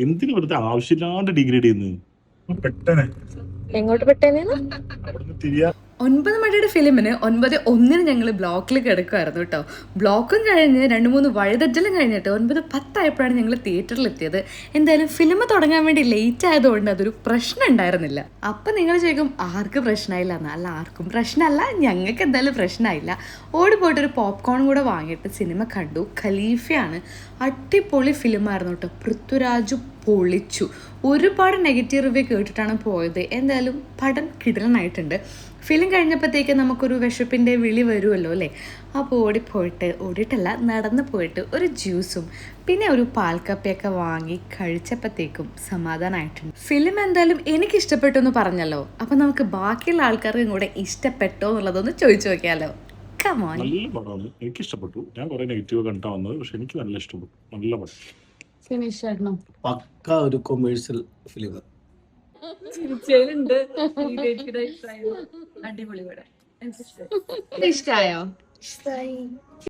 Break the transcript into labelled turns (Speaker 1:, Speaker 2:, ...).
Speaker 1: എന്തിനു വെറുതെ ആവശ്യമില്ലാണ്ട് ഡിഗ്രേഡ് ചെയ്യുന്നത്? പെട്ടെന്ന്
Speaker 2: എങ്ങോട്ട് പെട്ടേന്ന്?
Speaker 1: അവിടുന്ന് തിരിയാ
Speaker 3: 9 മണിയുടെ ഫിലിമിന് 9:01 ഞങ്ങൾ ബ്ലോക്കിൽ കിടക്കുമായിരുന്നു കേട്ടോ. ബ്ലോക്കും കഴിഞ്ഞ് 2-3 വഴിതെറ്റലും കഴിഞ്ഞിട്ട് 9:10 ഞങ്ങൾ തിയേറ്ററിലെത്തിയത്. എന്തായാലും ഫിലിം തുടങ്ങാൻ വേണ്ടി ലേറ്റ് ആയതുകൊണ്ട് അതൊരു പ്രശ്നം ഉണ്ടായിരുന്നില്ല. അപ്പം നിങ്ങൾ ചോദിക്കും ആർക്ക് പ്രശ്നമായില്ല എന്ന്. അല്ല, ആർക്കും പ്രശ്നമല്ല, ഞങ്ങൾക്ക് എന്തായാലും പ്രശ്നമായില്ല. ഓടി പോയിട്ടൊരു പോപ്കോൺ കൂടെ വാങ്ങിയിട്ട് സിനിമ കണ്ടു. ഖലീഫയാണ്. അടിപൊളി ഫിലിമായിരുന്നു കേട്ടോ. പൃഥ്വിരാജ് പൊളിച്ചു. ഒരുപാട് നെഗറ്റീവ് റിവ്യൂ കേട്ടിട്ടാണ് പോയത്. എന്തായാലും പടം കിടലനായിട്ടുണ്ട്. ഫിലിം കഴിഞ്ഞപ്പോഴത്തേക്ക് നമുക്കൊരു വിശപ്പിൻ്റെ വിളി വരുമല്ലോ അല്ലേ. അപ്പോൾ ഓടിയിട്ടല്ല, നടന്നു പോയിട്ട് ഒരു ജ്യൂസും പിന്നെ ഒരു പാൽക്കപ്പയൊക്കെ വാങ്ങി കഴിച്ചപ്പോഴത്തേക്കും സമാധാനമായിട്ടുണ്ട്. ഫിലിം എന്തായാലും എനിക്ക് ഇഷ്ടപ്പെട്ടു എന്ന് പറഞ്ഞല്ലോ. അപ്പം നമുക്ക് ബാക്കിയുള്ള ആൾക്കാർക്കും കൂടെ ഇഷ്ടപ്പെട്ടോ എന്നുള്ളതൊന്ന് ചോദിച്ചു നോക്കിയാലോ. കമോൺ.
Speaker 1: നല്ല പടമാണ്, എനിക്ക് ഇഷ്ടപ്പെട്ടു. ഞാൻ കുറെ നെഗറ്റീവ് കണ്ടാ വന്നത്, പക്ഷെ എനിക്ക് നല്ല ഇഷ്ടപ്പെട്ടു. നല്ല പടം.
Speaker 4: ഫിനിഷ് ആയിരുന്നു.
Speaker 5: പക്ക ഒരു കൊമേഴ്സ്യൽ ഫിലിം.
Speaker 4: അടിപൊളി പടം. എനിക്ക് ഇഷ്ടമായി.
Speaker 2: ഇഷ്ടായി.